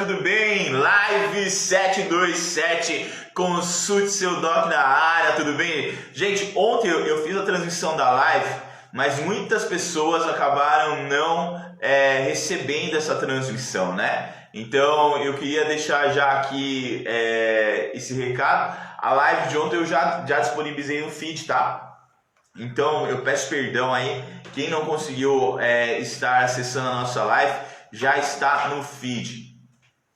tudo bem? Live 727, consulte seu doc na área, tudo bem? Gente, ontem eu fiz a transmissão da live, mas muitas pessoas acabaram não recebendo essa transmissão, né? Então eu queria deixar já aqui esse recado. A live de ontem eu já disponibilizei no feed, tá? Então eu peço perdão aí, quem não conseguiu estar acessando a nossa live, já está no feed.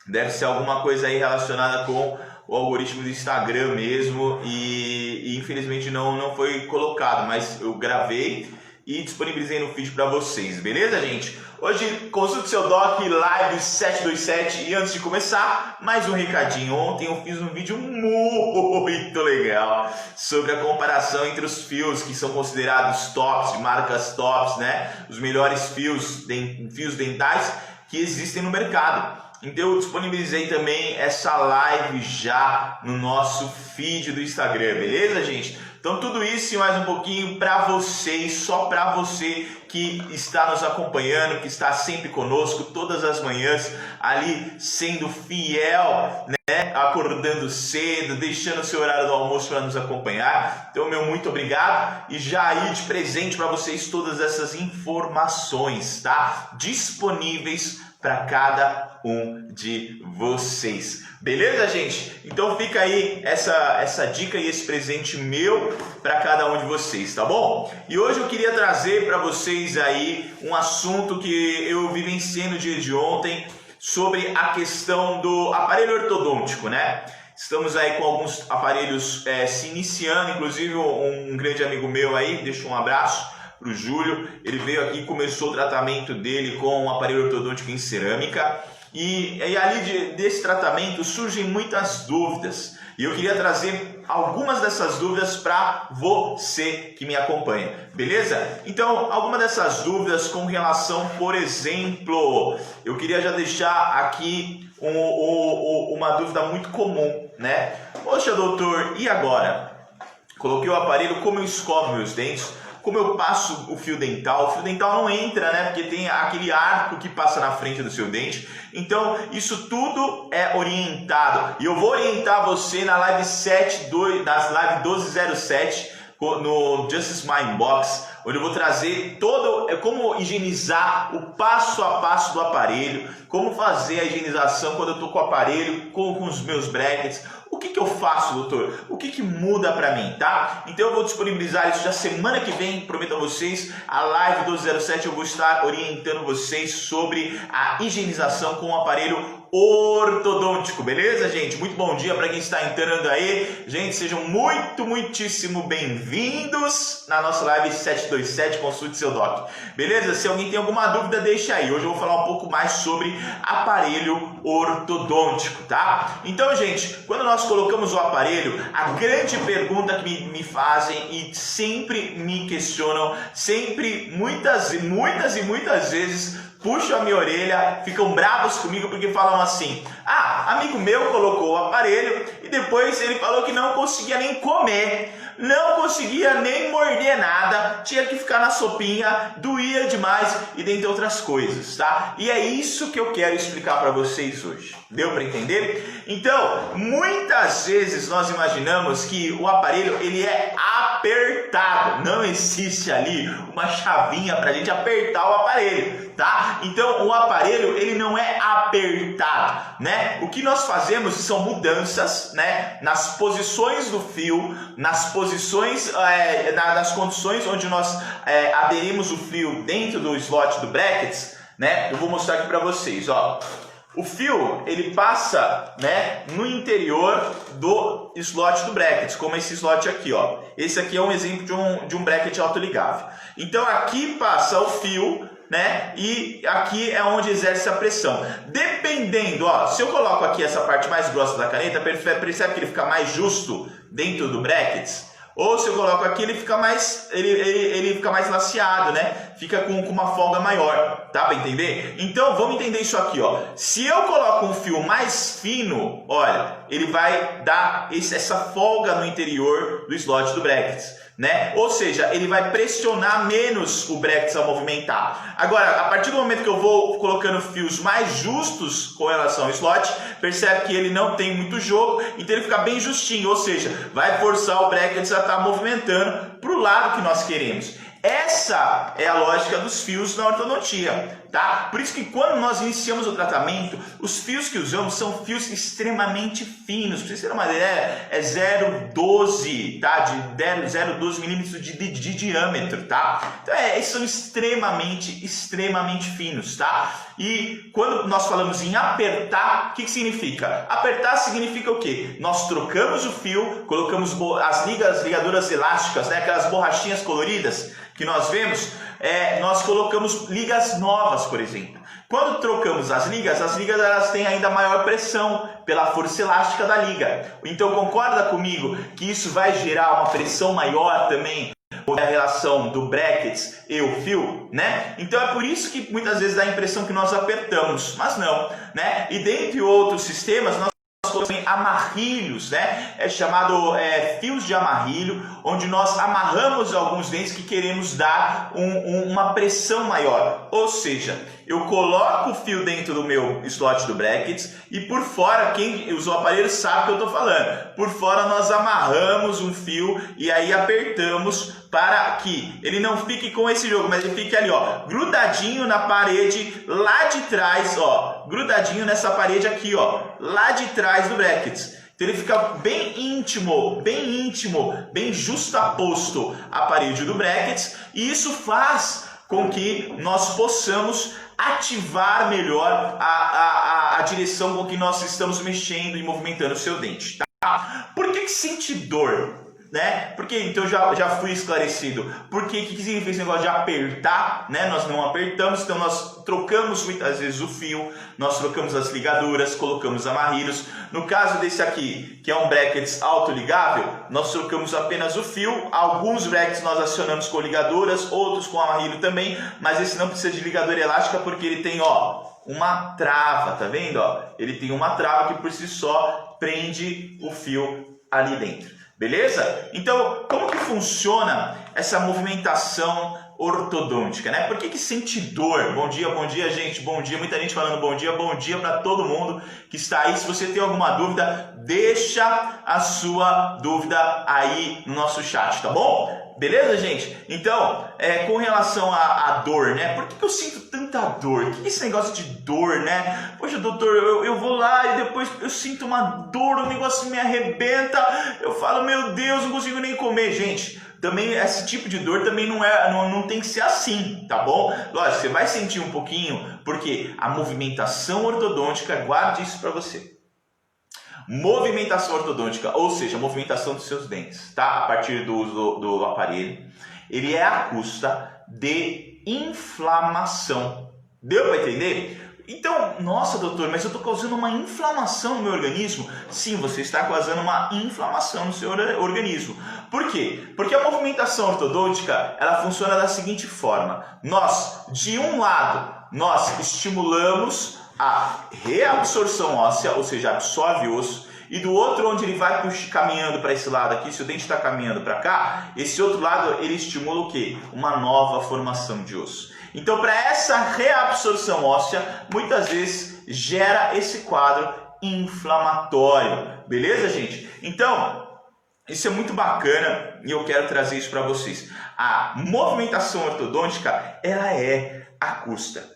Deve ser alguma coisa aí relacionada com o algoritmo do Instagram mesmo e infelizmente não foi colocado, mas eu gravei e disponibilizei no feed para vocês, beleza, gente? Hoje, consulte seu doc, live 727, e antes de começar, mais um recadinho. Ontem eu fiz um vídeo muito legal sobre a comparação entre os fios que são considerados tops, marcas tops, né? Os melhores fios dentais que existem no mercado. Então eu disponibilizei também essa live já no nosso feed do Instagram, beleza, gente? Então tudo isso e mais um pouquinho para vocês, só para você que está nos acompanhando, que está sempre conosco, todas as manhãs, ali sendo fiel, né? Acordando cedo, deixando o seu horário do almoço para nos acompanhar. Então, meu muito obrigado e já aí de presente para vocês todas essas informações, tá? Disponíveis para cada um de vocês. Beleza, gente? Então fica aí essa dica e esse presente meu para cada um de vocês, tá bom? E hoje eu queria trazer para vocês aí um assunto que eu vivenciei no dia de ontem sobre a questão do aparelho ortodôntico, né? Estamos aí com alguns aparelhos se iniciando, inclusive um grande amigo meu aí, deixa um abraço para o Júlio. Ele veio aqui e começou o tratamento dele com um aparelho ortodôntico em cerâmica. E ali desse tratamento surgem muitas dúvidas. E eu queria trazer algumas dessas dúvidas para você que me acompanha. Beleza? Então, algumas dessas dúvidas com relação, por exemplo, eu queria já deixar aqui uma dúvida muito comum, né? Poxa, doutor, e agora? Coloquei o aparelho, como eu escovo meus dentes? Como eu passo o fio dental? O fio dental não entra, né? Porque tem aquele arco que passa na frente do seu dente. Então, isso tudo é orientado. E eu vou orientar você na live 1207, no Justice My Box, onde eu vou trazer como higienizar o passo a passo do aparelho, como fazer a higienização quando eu estou com o aparelho, com os meus brackets. O que eu faço, doutor? O que muda para mim, tá? Então eu vou disponibilizar isso já semana que vem, prometo a vocês, a live 1207 eu vou estar orientando vocês sobre a higienização com o aparelho ortodôntico, beleza, gente? Muito bom dia para quem está entrando aí. Gente, sejam muitíssimo bem-vindos na nossa live 727, consulte seu doc. Beleza? Se alguém tem alguma dúvida, deixa aí. Hoje eu vou falar um pouco mais sobre aparelho ortodôntico, tá? Então, gente, quando nós colocamos o aparelho, a grande pergunta que me fazem e sempre me questionam, sempre, muitas vezes, puxam a minha orelha, ficam bravos comigo porque falam assim: ah, amigo meu colocou o aparelho e depois ele falou que não conseguia nem comer, não conseguia nem morder nada, tinha que ficar na sopinha, doía demais e dentre outras coisas, tá? E é isso que eu quero explicar para vocês hoje. Deu para entender? Então, muitas vezes nós imaginamos que o aparelho ele é apertado, não existe ali uma chavinha para a gente apertar o aparelho, tá? Então o aparelho ele não é apertado, né? O que nós fazemos são mudanças, né? Nas posições do fio, nas posições, nas condições onde nós aderimos o fio dentro do slot do brackets, né? Eu vou mostrar aqui para vocês, ó. O fio ele passa, né, no interior do slot do bracket, como esse slot aqui, ó. Esse aqui é um exemplo de um bracket autoligável. Então aqui passa o fio, né, e aqui é onde exerce a pressão. Dependendo, ó, se eu coloco aqui essa parte mais grossa da caneta, percebe que ele fica mais justo dentro do bracket? Ou se eu coloco aqui, ele fica mais laceado, né? Fica com uma folga maior, tá? Para entender? Então, vamos entender isso aqui, ó. Se eu coloco um fio mais fino, olha, ele vai dar essa folga no interior do slot do bracket. né? Ou seja, ele vai pressionar menos o brackets a movimentar. Agora, a partir do momento que eu vou colocando fios mais justos com relação ao slot, percebe que ele não tem muito jogo, então ele fica bem justinho, ou seja, vai forçar o brackets a estar movimentando para o lado que nós queremos. Essa é a lógica dos fios na ortodontia, tá? Por isso que quando nós iniciamos o tratamento, os fios que usamos são fios extremamente finos. Para vocês terem uma ideia, é 0,12, tá? De 0,12 milímetros de diâmetro, tá? Então eles são extremamente finos, tá? E quando nós falamos em apertar, o que significa? Apertar significa o quê? Nós trocamos o fio, colocamos as ligaduras elásticas, né? Aquelas borrachinhas coloridas que nós vemos, nós colocamos ligas novas, por exemplo. Quando trocamos as ligas elas têm ainda maior pressão pela força elástica da liga. Então concorda comigo que isso vai gerar uma pressão maior também na relação do brackets e o fio, né? Então é por isso que muitas vezes dá a impressão que nós apertamos, mas não, né? E dentre outros sistemas, nós colocamos amarrilhos, né? É chamado fios de amarrilho, onde nós amarramos alguns dentes que queremos dar uma pressão maior. Ou seja, eu coloco o fio dentro do meu slot do brackets e por fora, quem usou o aparelho sabe o que eu estou falando. Por fora nós amarramos um fio e aí apertamos para que ele não fique com esse jogo, mas ele fique ali, ó, grudadinho na parede lá de trás, ó, grudadinho nessa parede aqui, ó, lá de trás do brackets. Então ele fica bem íntimo, bem justaposto à parede do brackets, e isso faz com que nós possamos ativar melhor a direção com que nós estamos mexendo e movimentando o seu dente, tá? Por que sente dor? Né? Porque então já fui esclarecido. Porque o que significa esse negócio de apertar, né? Nós não apertamos, então nós trocamos muitas vezes o fio, nós trocamos as ligaduras, colocamos amarrilhos. No caso desse aqui, que é um brackets autoligável, nós trocamos apenas o fio. Alguns brackets nós acionamos com ligaduras, outros com amarrilho também, mas esse não precisa de ligadura elástica porque ele tem, ó, uma trava, tá vendo? Ó? Ele tem uma trava que por si só prende o fio ali dentro. Beleza? Então, como que funciona essa movimentação ortodôntica, né? Por que sente dor? Bom dia, gente. Bom dia. Muita gente falando bom dia para todo mundo que está aí. Se você tem alguma dúvida, deixa a sua dúvida aí no nosso chat, tá bom? Beleza, gente? Então, com relação à dor, né? Por que eu sinto tanta dor? O que é esse negócio de dor, né? Poxa, doutor, eu vou lá e depois eu sinto uma dor, o negócio me arrebenta, eu falo, meu Deus, não consigo nem comer. Gente, também esse tipo de dor também não tem que ser assim, tá bom? Lógico, você vai sentir um pouquinho, porque a movimentação ortodôntica, guarde isso para você. Movimentação ortodôntica, ou seja, a movimentação dos seus dentes, tá? A partir do uso do aparelho, ele é a custa de inflamação. Deu para entender? Então, nossa doutor, mas eu estou causando uma inflamação no meu organismo? Sim, você está causando uma inflamação no seu organismo. Por quê? Porque a movimentação ortodôntica, ela funciona da seguinte forma. Nós, de um lado, nós estimulamos a reabsorção óssea, ou seja, absorve o osso, e do outro, onde ele vai caminhando para esse lado aqui, se o dente está caminhando para cá, esse outro lado ele estimula o quê? Uma nova formação de osso. Então, para essa reabsorção óssea, muitas vezes gera esse quadro inflamatório. Beleza, gente? Então, isso é muito bacana e eu quero trazer isso para vocês. A movimentação ortodôntica, ela é a custa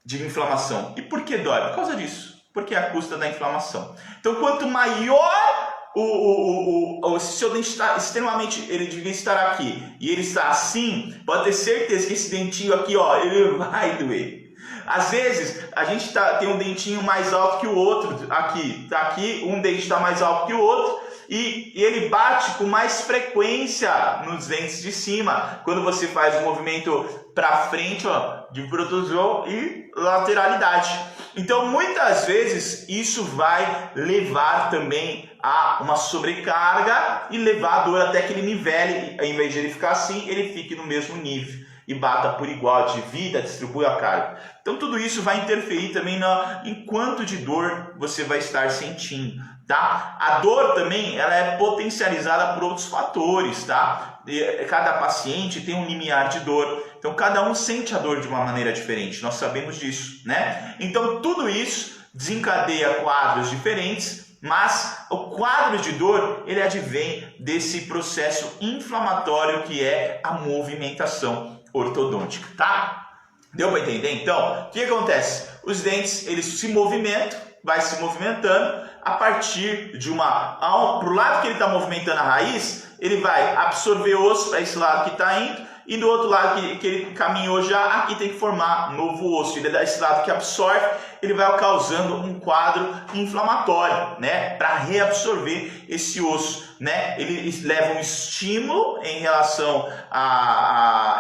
de inflamação. E por que dói? Por causa disso. Porque é a custa da inflamação. Então, quanto maior se o seu dente está extremamente, ele devia estar aqui, e ele está assim, pode ter certeza que esse dentinho aqui, ó, ele vai doer. Às vezes, a gente tem um dentinho mais alto que o outro, aqui, um dente está mais alto que o outro, e ele bate com mais frequência nos dentes de cima, quando você faz o movimento para frente, ó, de protusão e lateralidade. Então, muitas vezes, isso vai levar também a uma sobrecarga e levar a dor até que ele nivele, ao invés de ele ficar assim, ele fique no mesmo nível. e bata por igual, divida, distribua a carga. Então tudo isso vai interferir também em quanto de dor você vai estar sentindo, tá? A dor também ela é potencializada por outros fatores, tá? Cada paciente tem um limiar de dor, então cada um sente a dor de uma maneira diferente, nós sabemos disso, né? Então tudo isso desencadeia quadros diferentes, mas o quadro de dor ele advém desse processo inflamatório que é a movimentação ortodôntica, tá? Deu para entender? Então, o que acontece? Os dentes eles se movimentam, vai se movimentando a partir de pro lado que ele está movimentando a raiz, ele vai absorver osso para esse lado que está indo, e do outro lado que ele caminhou já, aqui tem que formar novo osso. Ele dá esse lado que absorve, ele vai causando um quadro inflamatório, né? Para reabsorver esse osso, né? Ele leva um estímulo em relação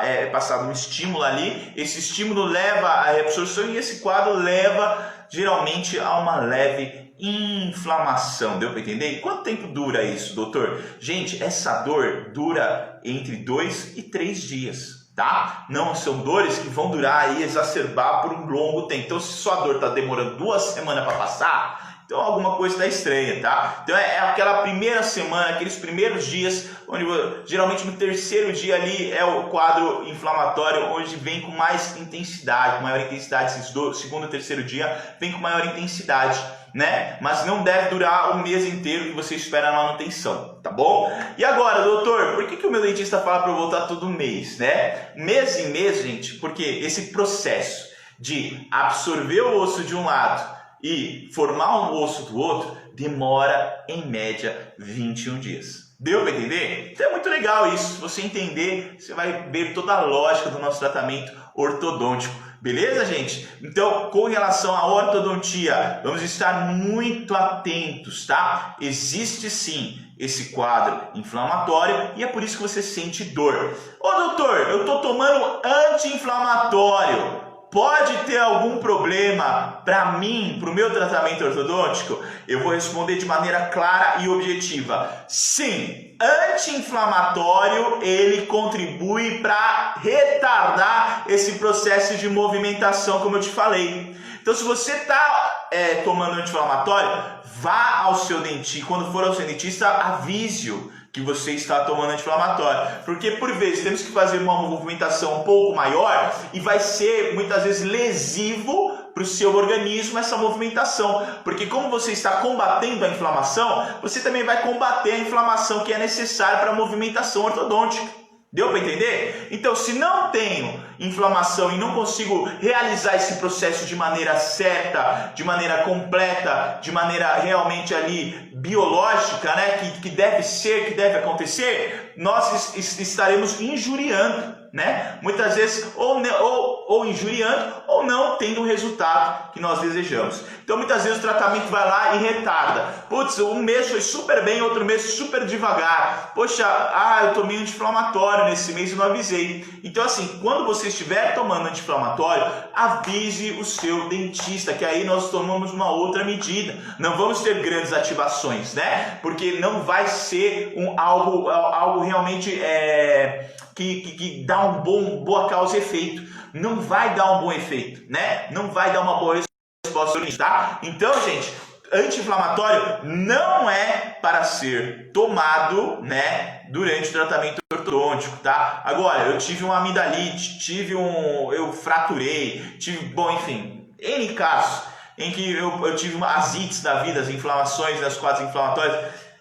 é passado um estímulo ali, esse estímulo leva à reabsorção e esse quadro leva geralmente a uma leve inflamação. Deu para entender? E quanto tempo dura isso, doutor? Gente, essa dor dura entre 2 e 3 dias, tá? Não são dores que vão durar e exacerbar por um longo tempo. Então, se sua dor está demorando 2 semanas para passar, então alguma coisa está estranha, tá? Então é aquela primeira semana, aqueles primeiros dias, onde geralmente no terceiro dia ali é o quadro inflamatório, onde vem com mais intensidade, maior intensidade, segundo e terceiro dia vem com maior intensidade, né? Mas não deve durar o mês inteiro que você espera a manutenção, tá bom? E agora, doutor, por que o meu dentista fala para eu voltar todo mês, né? Mês em mês, gente, porque esse processo de absorver o osso de um lado e formar um osso do outro demora em média 21 dias. Deu para entender? Então é muito legal isso. Se você entender, você vai ver toda a lógica do nosso tratamento ortodôntico. Beleza, gente? Então, com relação à ortodontia, vamos estar muito atentos, tá? Existe sim esse quadro inflamatório e é por isso que você sente dor. Ô doutor, eu estou tomando anti-inflamatório. Pode ter algum problema para mim, para o meu tratamento ortodôntico? Eu vou responder de maneira clara e objetiva. Sim, anti-inflamatório ele contribui para retardar esse processo de movimentação, como eu te falei. Então, se você está tomando anti-inflamatório, vá ao seu dentista. Quando for ao seu dentista, avise-o que você está tomando anti-inflamatório, porque por vezes temos que fazer uma movimentação um pouco maior e vai ser muitas vezes lesivo para o seu organismo essa movimentação, porque como você está combatendo a inflamação, você também vai combater a inflamação que é necessária para a movimentação ortodôntica. Deu para entender? Então, se não tenho inflamação e não consigo realizar esse processo de maneira certa, de maneira completa, de maneira realmente ali biológica, né, que deve ser, que deve acontecer, nós estaremos injuriando, né? Muitas vezes ou injuriando ou não tendo o resultado que nós desejamos. Então muitas vezes o tratamento vai lá e retarda. Putz, um mês foi super bem, outro mês super devagar. Poxa, eu tomei anti-inflamatório nesse mês e não avisei. Então assim, quando você estiver tomando anti-inflamatório, avise o seu dentista, que aí nós tomamos uma outra medida. Não vamos ter grandes ativações, né? Porque não vai ser algo realmente que dá boa causa e efeito. Não vai dar um bom efeito, né? Não vai dar uma boa resposta, tá? Então, gente, anti-inflamatório não é para ser tomado, né, durante o tratamento ortodôntico, tá? Agora, eu tive uma amidalite, eu fraturei, enfim, N casos em que eu tive as ites da vida, as inflamações, as quadros inflamatórios,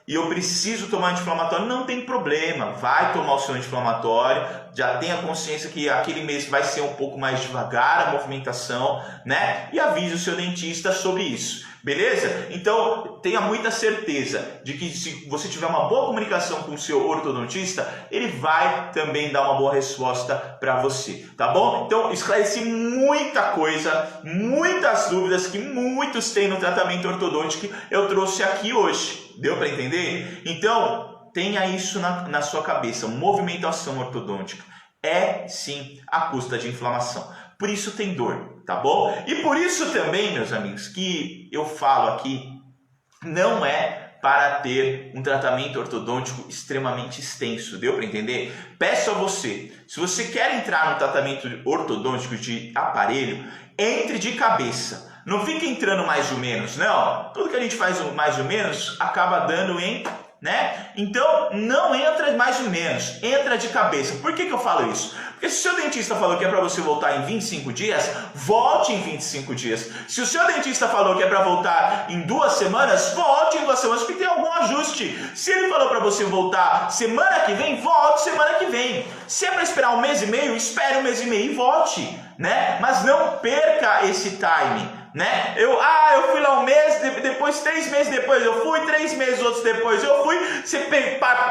e eu preciso tomar anti-inflamatório, não tem problema, vai tomar o seu anti-inflamatório, já tenha consciência que aquele mês vai ser um pouco mais devagar a movimentação, né? E avise o seu dentista sobre isso, beleza? Então, tenha muita certeza de que se você tiver uma boa comunicação com o seu ortodontista, ele vai também dar uma boa resposta para você, tá bom? Então, esclareci muita coisa, muitas dúvidas que muitos têm no tratamento ortodôntico, eu trouxe aqui hoje. Deu para entender? Então, tenha isso na sua cabeça. Movimentação ortodôntica é, sim, a custa de inflamação. Por isso tem dor, tá bom? E por isso também, meus amigos, que eu falo aqui, não é para ter um tratamento ortodôntico extremamente extenso. Deu para entender? Peço a você, se você quer entrar no tratamento ortodôntico de aparelho, entre de cabeça. Não fica entrando mais ou menos, não. Tudo que a gente faz mais ou menos acaba dando em, né? Então, não entra mais ou menos, entra de cabeça. Por que eu falo isso? Porque se o seu dentista falou que é para você voltar em 25 dias, volte em 25 dias. Se o seu dentista falou que é para voltar em 2 semanas, volte em 2 semanas, porque tem algum ajuste. Se ele falou para você voltar semana que vem, volte semana que vem. Se é para esperar 1 mês e meio, espere 1 mês e meio e volte, né? Mas não perca esse time. Né? Eu fui lá 1 mês, depois 3 meses depois eu fui, 3 meses outros depois eu fui, você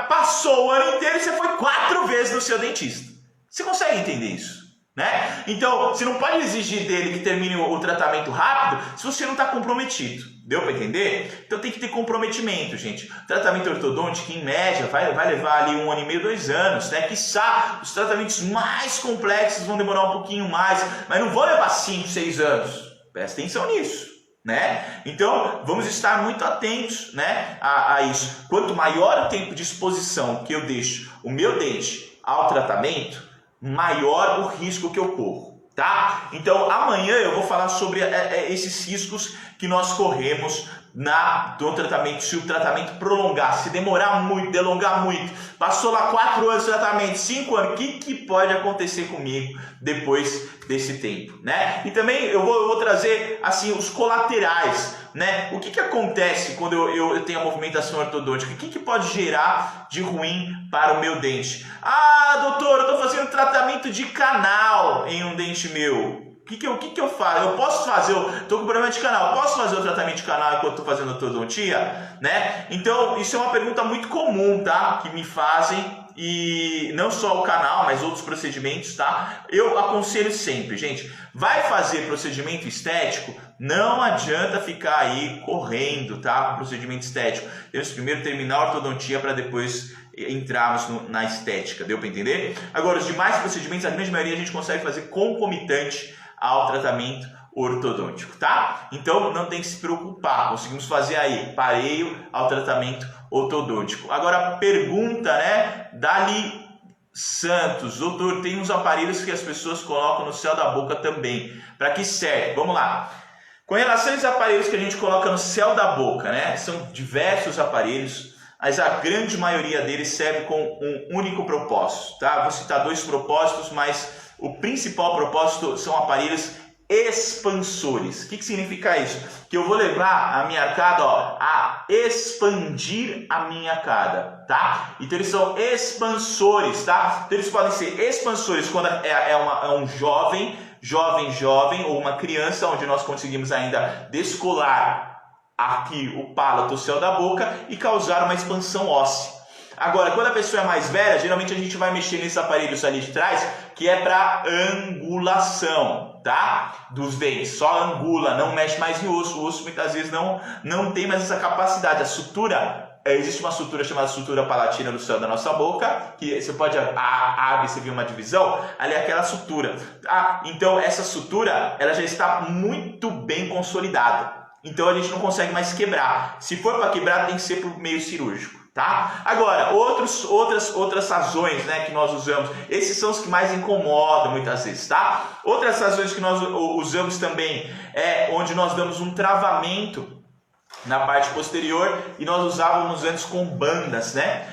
passou o ano inteiro e você foi 4 vezes no seu dentista. Você consegue entender isso? Né? Então, você não pode exigir dele que termine o tratamento rápido se você não está comprometido. Deu para entender? Então tem que ter comprometimento, gente. O tratamento ortodôntico, em média, vai levar ali 1 ano e meio, 2 anos, né? Quiçá os tratamentos mais complexos vão demorar um pouquinho mais, mas não vão levar 5, 6 anos. Presta atenção nisso, né? Então, vamos estar muito atentos, né, a isso. Quanto maior o tempo de exposição que eu deixo o meu dente ao tratamento, maior o risco que eu corro, tá? Então, amanhã eu vou falar sobre esses riscos que nós corremos do tratamento, se o tratamento prolongar, se demorar muito, delongar muito, passou lá 4 anos de tratamento, 5 anos, o que pode acontecer comigo depois desse tempo, né? E também eu vou trazer assim os colaterais, né? O que acontece quando eu tenho a movimentação ortodôntica? O que pode gerar de ruim para o meu dente? Ah, doutor, eu estou fazendo tratamento de canal em um dente meu. O que eu faço? Eu posso fazer, estou com problema de canal, posso fazer o tratamento de canal enquanto estou fazendo ortodontia? Né? Então, isso é uma pergunta muito comum, tá? Que me fazem, e não só o canal, mas outros procedimentos, tá? Eu aconselho sempre, gente, vai fazer procedimento estético, não adianta ficar aí correndo, tá? Procedimento estético. Temos primeiro terminar a ortodontia para depois entrarmos na estética, deu para entender? Agora, os demais procedimentos, a grande maioria a gente consegue fazer concomitante ao tratamento ortodôntico, tá? Então não tem que se preocupar, conseguimos fazer aí pareio ao tratamento ortodôntico. Agora pergunta, né, Dali Santos: doutor, tem uns aparelhos que as pessoas colocam no céu da boca também, para que serve? Vamos lá. Com relação aos aparelhos que a gente coloca no céu da boca, né, são diversos aparelhos, mas a grande maioria deles serve com um único propósito, tá? Vou citar 2 propósitos, mas o principal propósito são aparelhos expansores. O que significa isso? Que eu vou levar a minha arcada, ó, a expandir a minha arcada, tá? Então eles são expansores, tá? Então eles podem ser expansores quando é um jovem ou uma criança, onde nós conseguimos ainda descolar aqui o palato, o céu da boca, e causar uma expansão óssea. Agora, quando a pessoa é mais velha, geralmente a gente vai mexer nesses aparelhos ali de trás, que é para angulação, tá? Dos dentes, só angula, não mexe mais em osso. O osso muitas vezes não tem mais essa capacidade. A sutura, existe uma sutura chamada sutura palatina no céu da nossa boca, que você pode abrir, você viu uma divisão, ali é aquela sutura. Então essa sutura, ela já está muito bem consolidada. Então a gente não consegue mais quebrar. Se for para quebrar, tem que ser por meio cirúrgico. Tá? Agora, outras razões, né, que nós usamos, esses são os que mais incomodam muitas vezes, tá? Outras razões que nós usamos também é onde nós damos um travamento na parte posterior, e nós usávamos antes com bandas, né?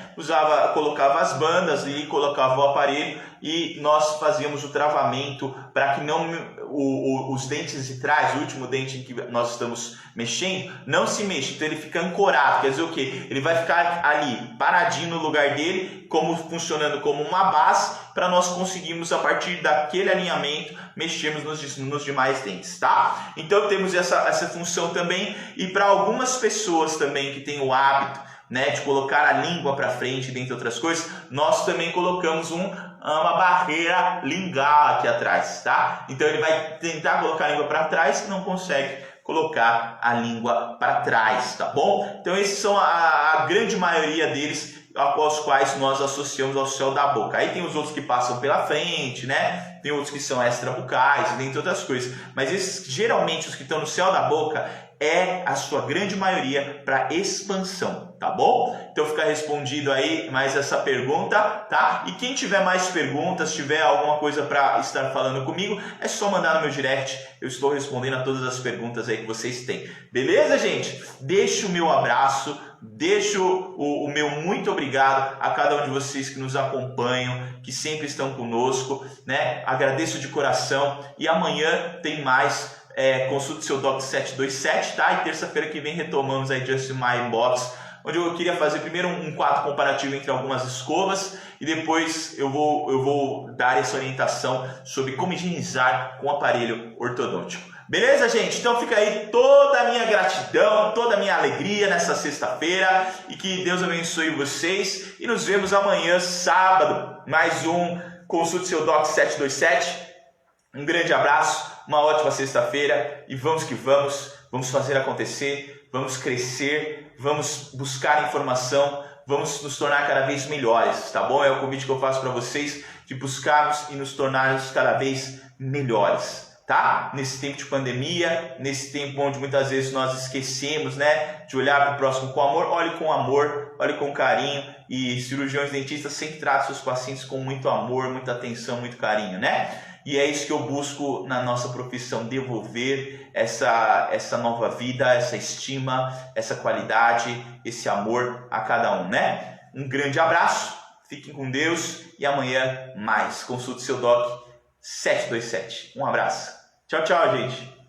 Colocava as bandas e colocava o aparelho, e nós fazíamos o travamento para que não os dentes de trás, o último dente em que nós estamos mexendo, não se mexa. Então ele fica ancorado, quer dizer o quê? Ele vai ficar ali paradinho no lugar dele, funcionando como uma base, para nós conseguirmos, a partir daquele alinhamento, mexermos nos demais dentes, tá? Então temos essa função também. E para algumas pessoas também que têm o hábito, né, de colocar a língua para frente, dentre outras coisas, nós também colocamos uma barreira lingual aqui atrás, tá? Então ele vai tentar colocar a língua para trás e não consegue colocar a língua para trás, tá bom? Então esses são a grande maioria deles, aos quais nós associamos ao céu da boca. Aí tem os outros que passam pela frente, né? Tem outros que são extrabucais, dentre outras coisas. Mas esses, geralmente, os que estão no céu da boca, é a sua grande maioria para expansão, tá bom? Então fica respondido aí mais essa pergunta, tá? E quem tiver mais perguntas, tiver alguma coisa para estar falando comigo, é só mandar no meu direct, eu estou respondendo a todas as perguntas aí que vocês têm. Beleza, gente? Deixo o meu abraço, deixo o meu muito obrigado a cada um de vocês que nos acompanham, que sempre estão conosco, né? Agradeço de coração e amanhã tem mais. Consulte seu Doc 727, tá? E terça-feira que vem retomamos aí Just My Inbox, onde eu queria fazer primeiro um quadro comparativo entre algumas escovas e depois eu vou dar essa orientação sobre como higienizar com aparelho ortodôntico. Beleza, gente? Então fica aí toda a minha gratidão, toda a minha alegria nessa sexta-feira e que Deus abençoe vocês e nos vemos amanhã, sábado, mais um Consulte seu Doc 727. Um grande abraço, uma ótima sexta-feira e vamos que vamos fazer acontecer, vamos crescer, vamos buscar informação, vamos nos tornar cada vez melhores, tá bom? É o convite que eu faço para vocês de buscarmos e nos tornarmos cada vez melhores, tá? Nesse tempo de pandemia, nesse tempo onde muitas vezes nós esquecemos, né, de olhar para o próximo com amor, olhe com carinho e cirurgiões dentistas sempre tratam seus pacientes com muito amor, muita atenção, muito carinho, né? E é isso que eu busco na nossa profissão, devolver essa nova vida, essa estima, essa qualidade, esse amor a cada um, né? Um grande abraço, fiquem com Deus e amanhã mais. Consulte seu Doc 727. Um abraço. Tchau, tchau, gente.